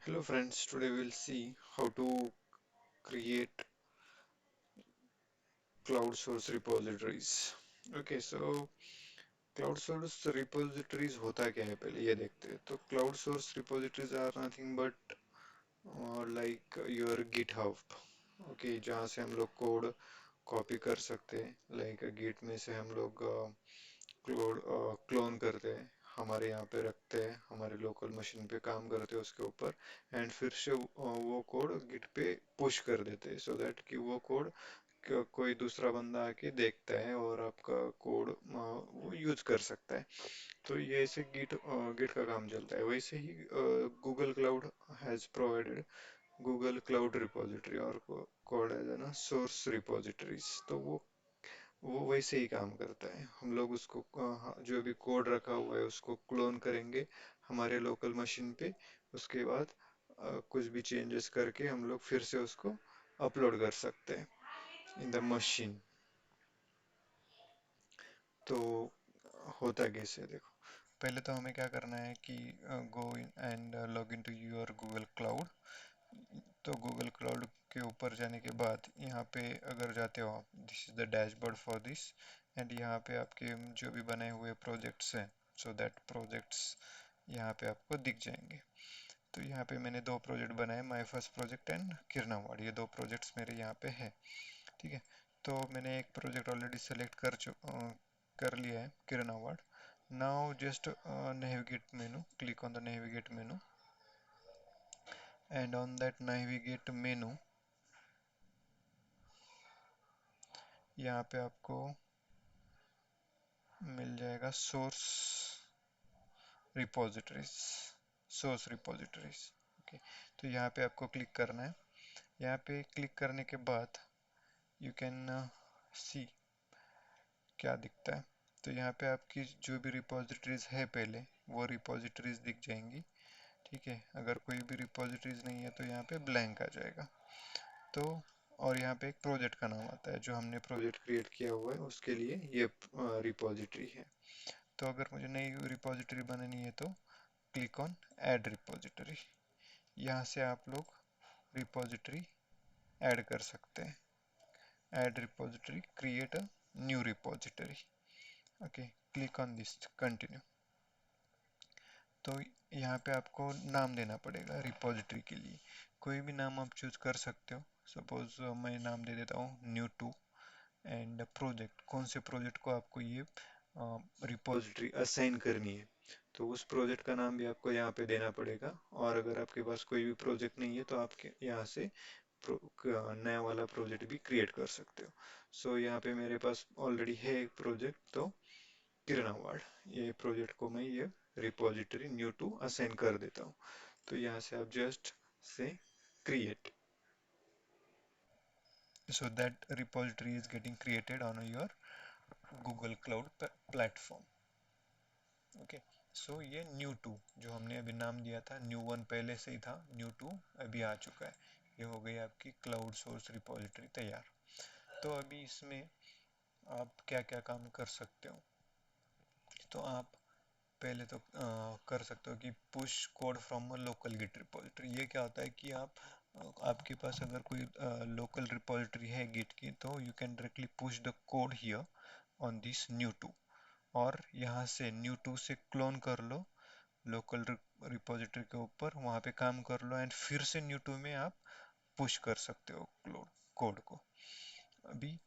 Hello friends, today we'll see how to create cloud source repositories. Okay, so cloud source repositories होता क्या है पहले ये देखते हैं. तो cloud source repositories are nothing but like your GitHub. Okay, जहाँ से हम लोग कोड कॉपी कर सकते हैं. लाइक गिट में से हम लोग क्लोन करते हैं, हमारे यहाँ पे रखते हैं, हमारे लोकल मशीन पे काम करते हैं उसके ऊपर, एंड फिर से वो कोड गिट पे पुश कर देते हैं, सो दैट कि वो कोड कोई दूसरा बंदा आके देखता है और आपका कोड वो यूज कर सकता है. तो ये ऐसे गिट का काम चलता है. वैसे ही Google Cloud has provided Google Cloud repository और कॉल्ड एज ना सोर्स रिपोजिटरीज. तो वो वैसे ही काम करता है. हम लोग उसको जो भी कोड रखा हुआ है उसको क्लोन करेंगे हमारे लोकल मशीन पे. उसके बाद कुछ भी चेंजेस करके हम लोग फिर से उसको अपलोड कर सकते हैं इन द मशीन. तो होता कैसे है देखो. पहले तो हमें क्या करना है कि go in and log in to your Google Cloud. तो गूगल क्लाउड के ऊपर जाने के बाद यहाँ पे अगर जाते हो आप, this is the dashboard for this. And यहाँ पे आपके जो भी बने हुए प्रोजेक्ट्स हैं, सो दैट प्रोजेक्ट्स यहाँ पे आपको दिख जाएंगे. तो यहाँ पे मैंने दो प्रोजेक्ट बनाए, माय फर्स्ट प्रोजेक्ट एंड किरनावाड़. ये दो प्रोजेक्ट्स मेरे यहाँ पे है. ठीक है. तो मैंने एक प्रोजेक्ट ऑलरेडी सेलेक्ट कर लिया है, किरनावाड़. Now just navigate menu, click on the navigate menu, and on that navigate menu यहाँ पे आपको मिल जाएगा source repositories. Source repositories. Okay. तो यहाँ पे आपको क्लिक करना है. यहाँ पे क्लिक करने के बाद यू कैन सी क्या दिखता है. तो यहाँ पे आपकी जो भी रिपोजिटरीज है पहले, वो रिपोजिटरीज दिख जाएंगी. ठीक है. अगर कोई भी रिपोजिटरीज नहीं है तो यहाँ पे ब्लैंक आ जाएगा. तो और यहाँ पे एक प्रोजेक्ट का नाम आता है, जो हमने प्रोजेक्ट क्रिएट किया हुआ है उसके लिए ये रिपोजिटरी है. तो अगर मुझे नई रिपोजिटरी बनानी है तो क्लिक ऑन ऐड रिपोजिटरी. यहाँ से आप लोग रिपोजिटरी ऐड कर सकते हैं. Add repository, create a new repository. Okay. Click on this, continue. तो यहाँ पे आपको नाम देना पड़ेगा रिपोजिटरी के लिए. कोई भी नाम आप चूज कर सकते हो. सपोज मैं नाम दे देता हूँ न्यू टू. एंड प्रोजेक्ट, कौन से प्रोजेक्ट को आपको ये रिपोजिटरी असाइन करनी है, तो उस प्रोजेक्ट का नाम भी आपको यहाँ पे देना पड़ेगा. और अगर आपके पास कोई भी प्रोजेक्ट नहीं है तो आप यहाँ से नया वाला प्रोजेक्ट भी क्रिएट कर सकते हो. सो यहाँ पे मेरे पास ऑलरेडी है एक प्रोजेक्ट, तो किरणावाड़, ये प्रोजेक्ट को मैं ये रिपोजिटरी न्यू टू असाइन कर देता हूँ. तो यहाँ से आप just say create. So that repository is getting created on your Google Cloud platform. Okay. So ये न्यू टू जो हमने अभी नाम दिया था, न्यू वन पहले से ही था, न्यू टू अभी आ चुका है. ये हो गई आपकी क्लाउड सोर्स रिपोजिटरी तैयार. तो अभी इसमें आप क्या क्या काम कर सकते हो. तो आप पहले तो कर सकते हो कि push code from a local git repository. ये क्या होता है कि आपके पास अगर कोई लोकल रिपोजिटरी है गिट की, तो you can directly push the code here on this new two. और यहाँ से न्यू टू से क्लोन कर लो लोकल रिपोजिटरी के ऊपर, वहाँ पे काम कर लो, एंड फिर से न्यू टू में आप पुश कर सकते हो कोड को. अभी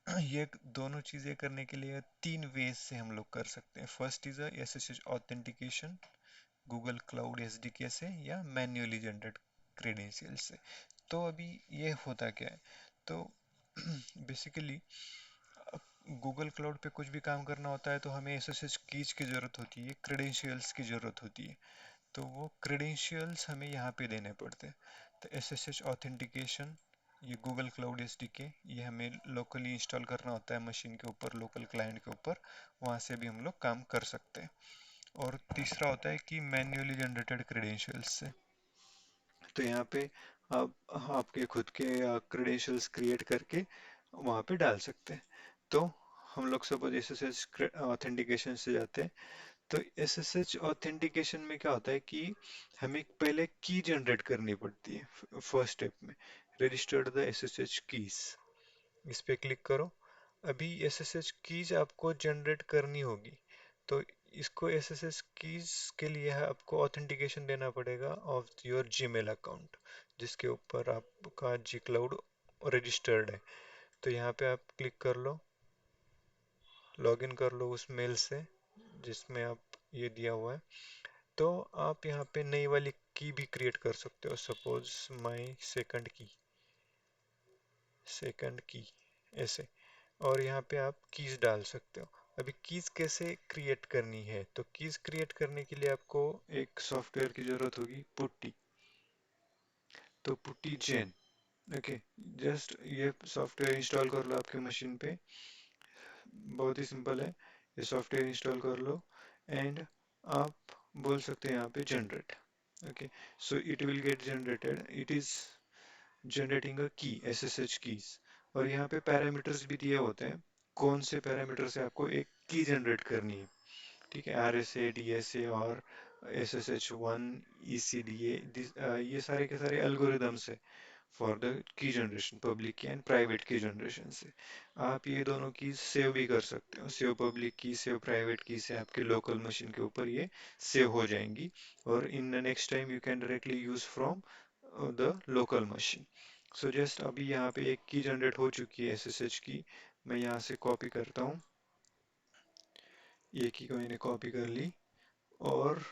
ये दोनों चीजें करने के लिए तीन वेज से हम लोग कर सकते हैं. First is SSH authentication Google cloud SDK से, या मैन्युअली जनरेट क्रेडेंशियल से. तो अभी ये होता क्या है. तो बेसिकली गूगल क्लाउड पे कुछ भी काम करना होता है तो हमें एसएसएच कीज की जरूरत होती है, क्रेडेंशियल्स की जरूरत होती है. तो वो क्रेडेंशियल्स हमें यहाँ पे देने पड़ते हैं. तो एसएसएच ऑथेंटिकेशन, ये गूगल क्लाउड एसडीके, ये हमें लोकली इंस्टॉल करना होता है मशीन के ऊपर, लोकल क्लाइंट के ऊपर. वहाँ से भी हम लोग काम कर सकते हैं. और तीसरा होता है कि मैन्युअली जनरेटेड क्रेडेंशियल्स से. तो यहाँ पे आप आपके खुद के क्रेडेंशियल्स क्रिएट करके वहाँ पे डाल सकते हैं. तो हम लोग सपोज एसएसएच ऑथेंटिकेशन से जाते हैं. तो एसएसएच ऑथेंटिकेशन में क्या होता है कि हमें पहले की जनरेट करनी पड़ती है फर्स्ट स्टेप में, रजिस्टर्ड द एसएसएच कीज, इस पे क्लिक करो। अभी एसएसएच कीज आपको जनरेट करनी होगी, तो इसको एसएसएच कीज के लिए आपको ऑथेंटिकेशन देना पड़ेगा ऑफ योर जीमेल अकाउंट, जिसके ऊपर आपका जी क्लाउड रजिस्टर्ड है। तो यहाँ पे आप क्लिक कर लो, लॉगिन कर लो उस मेल से जिसमें आप ये दिया हुआ है। तो आप यहाँ पे नई वाली की भी क्रिएट कर सकते हो, सपोज माई सेकंड की ऐसे, और यहाँ पे आप कीज डाल सकते हो। अभी कीज कैसे क्रिएट करनी है, तो कीज क्रिएट करने के लिए आपको एक सॉफ्टवेयर की जरूरत होगी, पुट्टी। तो पुट्टी जेन, ओके, जस्ट ये सॉफ्टवेयर इंस्टॉल कर लो आपके मशीन पे, बहुत ही सिंपल है। ये सॉफ्टवेयर इंस्टॉल कर लो एंड आप बोल सकते हैं यहाँ पे generate, okay, so it will get generated, it is generating अ की, एसएसएच कीज। और यहाँ पे पैरामीटर्स भी दिए होते हैं, कौन से पैरामीटर से आपको एक की जनरेट करनी है, ठीक है, आरएसए, डीएसए और SSH1, ECDA, ये सारे के सारे एल्गोरिदम्स है for the key generation, public की एंड प्राइवेट की जनरेशन से। आप ये दोनों की सेव भी कर सकते हो, सेव पब्लिक की, सेव प्राइवेट की से आपके लोकल मशीन के ऊपर ये सेव हो जाएंगी, और in the next time you can directly use from the local machine. So just अभी यहाँ पे एक की जनरेट हो चुकी है SSH की, मैं यहाँ से कॉपी करता हूँ, ये की को मैंने कॉपी कर ली, और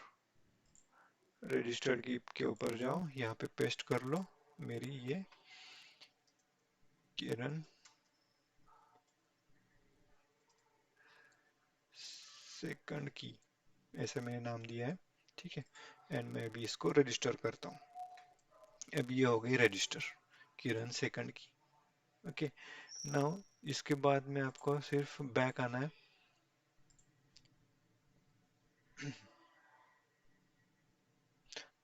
रजिस्टर्ड की के ऊपर जाओ, यहाँ पे पेस्ट कर लो मेरी ये किरण सेकंड की, ऐसे मैंने नाम दिया है, ठीक है, एंड मैं अभी इसको रजिस्टर करता हूँ। अब ये हो गई रजिस्टर, किरण सेकंड की, ओके। नाउ इसके बाद में आपको सिर्फ बैक आना है,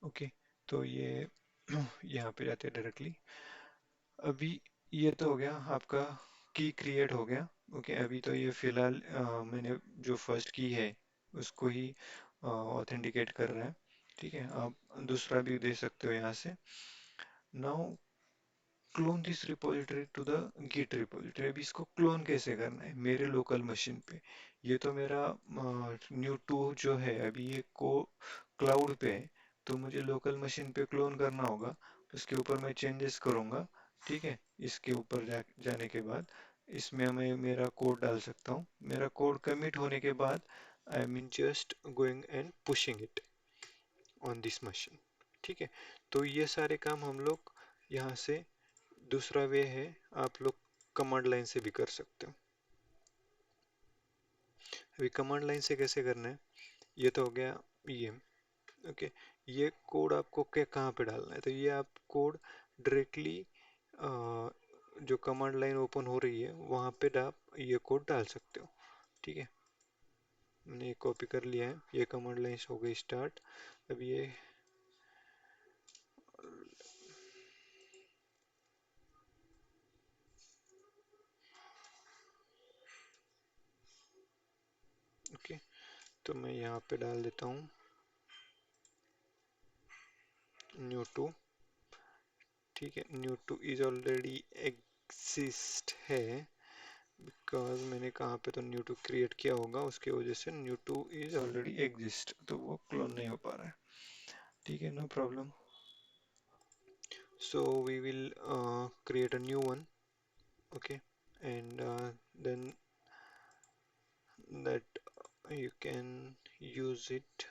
ओके। तो ये यहाँ पे जाते हैं डायरेक्टली। अभी ये तो हो गया आपका, की क्रिएट हो गया, ओके। अभी तो ये फिलहाल मैंने जो फर्स्ट की है उसको ही ऑथेंटिकेट कर रहा है, ठीक है। आप दूसरा भी दे सकते हो यहाँ से। Now clone this repository to the git repository. अभी इसको क्लोन कैसे करना है मेरे लोकल मशीन पे, ये तो मेरा न्यू टू जो है अभी ये को क्लाउड पे है, तो मुझे लोकल मशीन पे क्लोन करना होगा। उसके ऊपर मैं चेंजेस करूंगा, ठीक है। इसके ऊपर जाने के बाद इसमें मैं मेरा कोड डाल सकता हूँ, मेरा कोड कमिट होने के बाद I mean just going and pushing it on this machine, ठीक है। तो ये सारे काम हम लोग यहाँ से, दूसरा वे है आप लोग कमांड लाइन से भी कर सकते हो। अभी कमांड लाइन से कैसे करना है, ये तो हो गया ये, ओके। ये कोड आपको क्या कहाँ पे डालना है, तो ये आप कोड डायरेक्टली जो कमांड लाइन ओपन हो रही है वहाँ पे आप ये कोड डाल सकते हो, ठीक है। मैंने कॉपी कर लिया है, ये कमांड लाइन हो गई स्टार्ट। अब ये ओके, तो मैं यहाँ पे डाल देता हूँ न्यू टू, ठीक है। New two is already exist है, बिकॉज मैंने कहाँ पे तो न्यू टू क्रिएट किया होगा, उसकी वजह से new two is already exist, तो वो क्लोन नहीं हो पा रहा है, ठीक है, no problem. So we will create a new one, okay, and then that you can use it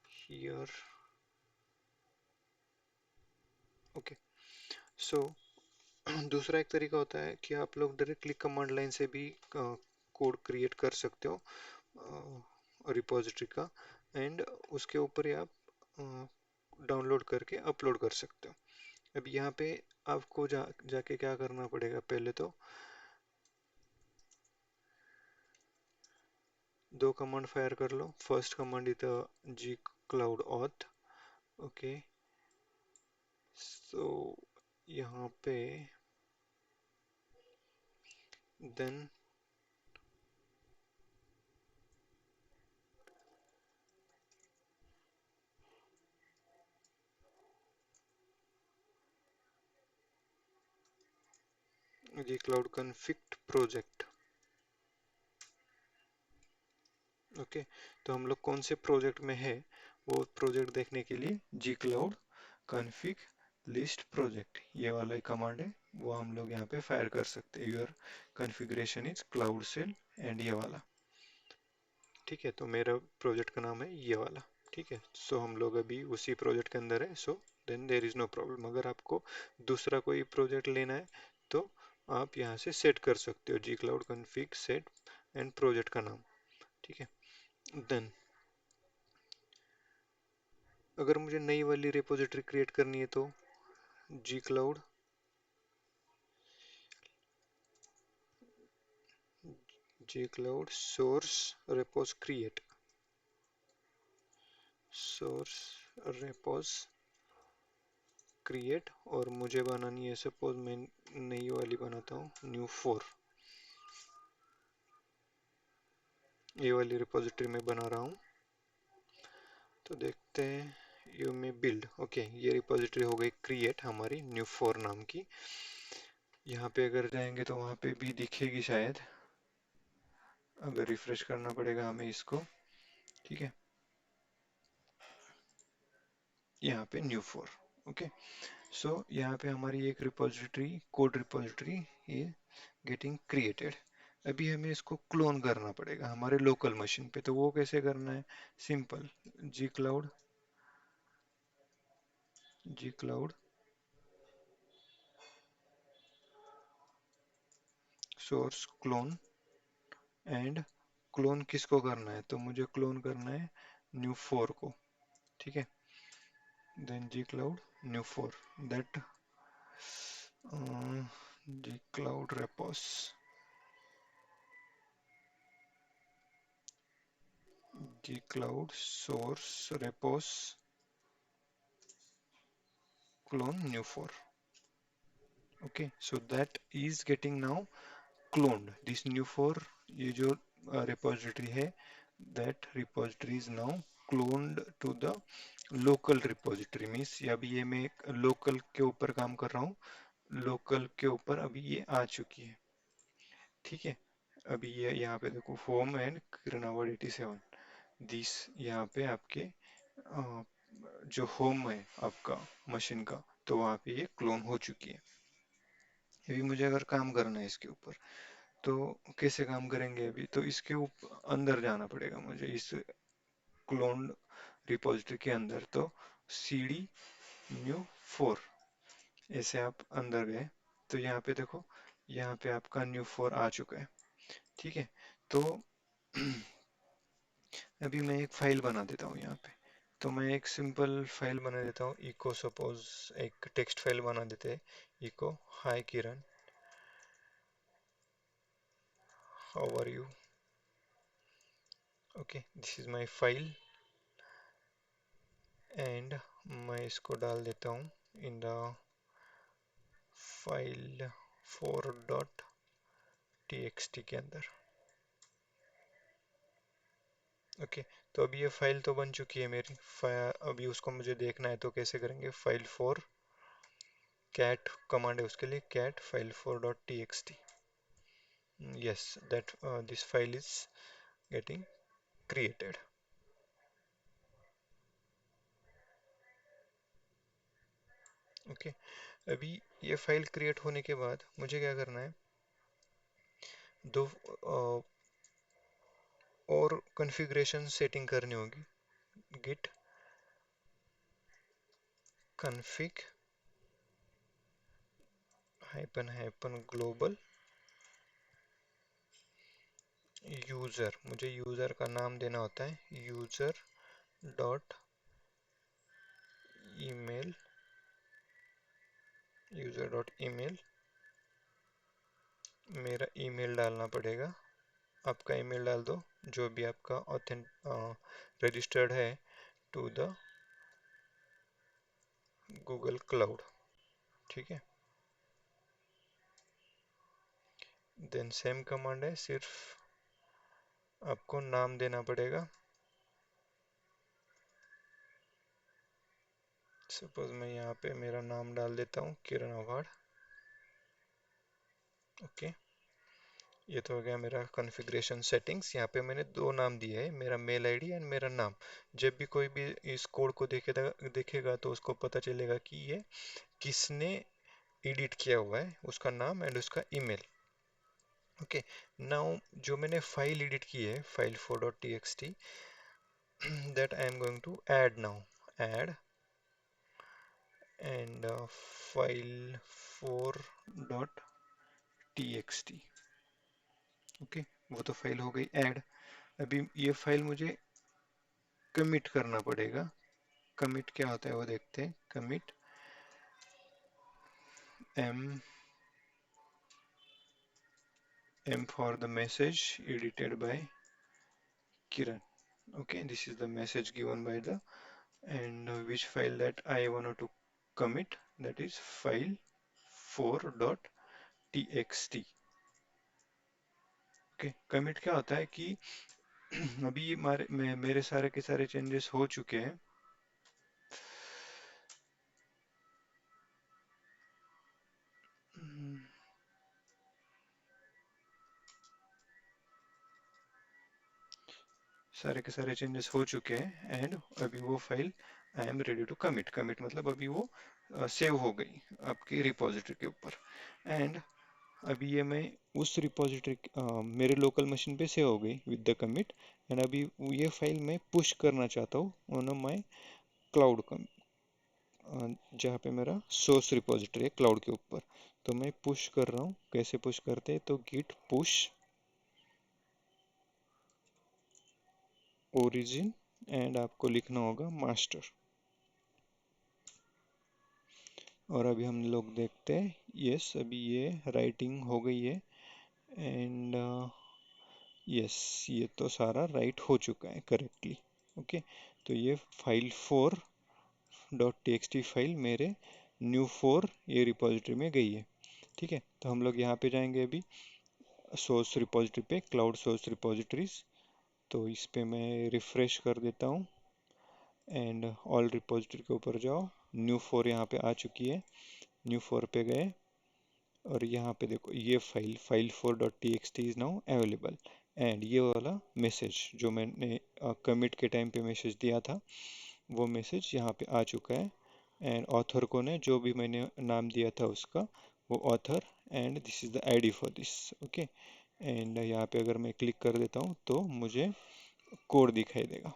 here, okay। So दूसरा एक तरीका होता है कि आप लोग डायरेक्टली कमांड लाइन से भी कोड क्रिएट कर सकते हो रिपोजिटरी का, एंड उसके ऊपर ही आप डाउनलोड करके अपलोड कर सकते हो। अब यहाँ पे आपको जाके क्या करना पड़ेगा, पहले तो दो कमांड फायर कर लो। First command is the G cloud auth, okay. So यहाँ पे then G cloud config project. Okay, तो हम लोग कौन से प्रोजेक्ट में है वो प्रोजेक्ट देखने के लिए जी क्लाउड कॉन्फ़िग लिस्ट प्रोजेक्ट ये वाला कमांड है, वो हम लोग यहाँ पे फायर कर सकते हैं। Your configuration is cloud shell and ये वाला। ठीक है, तो मेरा प्रोजेक्ट का नाम है ये वाला। ठीक है, सो हम लोग अभी उसी प्रोजेक्ट के अंदर है, so then there is no problem. अगर आपको दूसरा कोई प्रोजेक्ट लेना है तो आप यहाँ से सेट कर सकते हो G cloud config set and project का नाम। ठीक है, देन अगर मुझे नई वाली रिपोजिटरी क्रिएट करनी है तो G cloud source repos create, source repos create, और मुझे बनानी है सपोज मैं नई वाली बनाता हूँ न्यू 4, ये वाली रिपोजिटरी में बना रहा हूँ। तो देखते हैं यू में बिल्ड। ओके, ये रिपोजिटरी हो गई क्रिएट हमारी न्यू 4 नाम की। यहाँ पे अगर जाएंगे तो वहाँ पे भी दिखेगी शायद, अगर रिफ्रेश करना पड़ेगा हमें इसको। ठीक है, यहाँ पे न्यू 4। ओके, सो यहाँ पे हमारी एक रिपोजिटरी कोड रिपोजिटरी ये गेटिंग क्रिएटेड। अभी हमें इसको क्लोन करना पड़ेगा हमारे लोकल मशीन पे। तो वो कैसे करना है? Simple, G cloud source clone, and clone किसको करना है? तो मुझे क्लोन करना है न्यू 4 को। ठीक है, then G cloud new 4 that G cloud repos, G cloud source repos clone new 4. Okay, so that is getting now cloned. This new 4 ये जो repository है, that repository is now cloned to the local repository। means अभी ये मैं local के ऊपर काम कर रहा हूँ, local के ऊपर अभी ये आ चुकी है। ठीक है, अभी ये यहाँ पे देखो होम एंड किरणावाड़ 87, दिस यहाँ पे आपके जो होम है आपका मशीन का, तो वहाँ पे ये क्लोन हो चुकी है। अभी मुझे अगर काम करना है इसके ऊपर तो कैसे काम करेंगे? अभी तो इसके ऊपर अंदर जाना पड़ेगा मुझे, इस क्लोन रिपोजिटरी के अंदर। तो cd न्यू 4 ऐसे आप अंदर गए तो यहाँ पे देखो, यहाँ पे आपका न्यू 4 आ चुका है। ठीक है, तो अभी मैं एक फाइल बना देता हूँ यहाँ पे। तो मैं एक सिंपल फाइल बना देता हूँ, इको सपोज एक टेक्स्ट फाइल बना देते हैं, echo hi Kiran how are you. Okay, this is my file, and मैं इसको डाल देता हूँ इन द फाइल 4.txt के अंदर। ओके, तो अभी ये फाइल तो बन चुकी है मेरी। अभी उसको मुझे देखना है तो कैसे करेंगे? फाइल 4 कैट कमांड है उसके लिए, cat file 4.txt। Yes, that this file is getting created. Okay, अभी ये फाइल क्रिएट होने के बाद मुझे क्या करना है? दो और कॉन्फ़िगरेशन सेटिंग करनी होगी। git config hyphen global user, मुझे यूजर का नाम देना होता है user dot email, user dot email, मेरा ईमेल डालना पड़ेगा। आपका ईमेल डाल दो जो भी आपका रजिस्टर्ड है टू द गूगल क्लाउड। ठीक है, देन सेम कमांड है, सिर्फ आपको नाम देना पड़ेगा। सपोज मैं यहाँ पे मेरा नाम डाल देता हूँ किरण आव्हाड। ओके, ये तो हो गया मेरा कॉन्फ़िगरेशन सेटिंग्स। यहाँ पे मैंने दो नाम दिए हैं, मेरा मेल आईडी एंड मेरा नाम। जब भी कोई भी इस कोड को देखेगा तो उसको पता चलेगा कि ये किसने एडिट किया हुआ है, उसका नाम एंड उसका ईमेल। ओके, नाउ जो मैंने फाइल एडिट की है, file 4.txt, that I am going to add now. Add and file 4.txt। Okay, वो तो फाइल हो गई ऐड। अभी ये फाइल मुझे कमिट करना पड़ेगा। कमिट क्या होता है वो देखते हैं। Commit m for the message edited by Kiran. Okay, this is the message given by the, and which file that I wanted to commit, that is file 4.txt। Okay, commit क्या होता है कि अभी मेरे सारे के सारे चेंजेस हो चुके हैं। सारे के सारे चेंजेस हो चुके हैं एंड अभी वो file I am ready to commit. Commit मतलब अभी वो सेव हो गई आपकी रिपोजिटरी के ऊपर। एंड अभी ये मैं उस रिपोजिटरी मेरे लोकल मशीन पे सेव हो गई विद द कमिट। एंड अभी ये फाइल मैं पुश करना चाहता हूँ ऑन माई क्लाउड, जहाँ पे मेरा सोर्स रिपोजिटरी है क्लाउड के ऊपर। तो मैं पुश कर रहा हूँ। कैसे पुश करते हैं, तो गिट पुश ओरिजिन एंड आपको लिखना होगा मास्टर। और अभी हम लोग देखते हैं, यस अभी ये राइटिंग हो गई है एंड यस ये तो सारा राइट हो चुका है करेक्टली। ओके, तो ये फाइल 4.txt फाइल मेरे न्यू 4 ये रिपोजिटरी में गई है। ठीक है, तो हम लोग यहाँ पे जाएंगे अभी सोर्स रिपोजिटरी पे, क्लाउड सोर्स रिपोजिटरीज। तो इस पे मैं रिफ्रेश कर देता हूँ एंड ऑल रिपोजिटरी के ऊपर जाओ। न्यू 4 यहाँ पे आ चुकी है। न्यू 4 पे गए और यहाँ पे देखो ये file 4.txt is now available. And ये वाला मैसेज जो मैंने कमिट के टाइम पे मैसेज दिया था, वो मैसेज यहाँ पे आ चुका है। एंड ऑथर को ने जो भी मैंने नाम दिया था उसका, वो author, and this is the ID for this. Okay, and यहाँ पे अगर मैं क्लिक कर देता हूँ तो मुझे कोड दिखाई देगा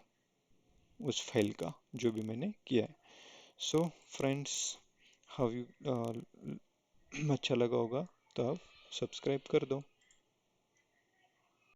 उस फाइल का जो भी मैंने किया है। सो फ्रेंड्स, हाउ यू अच्छा लगा होगा तो आप सब्सक्राइब कर दो।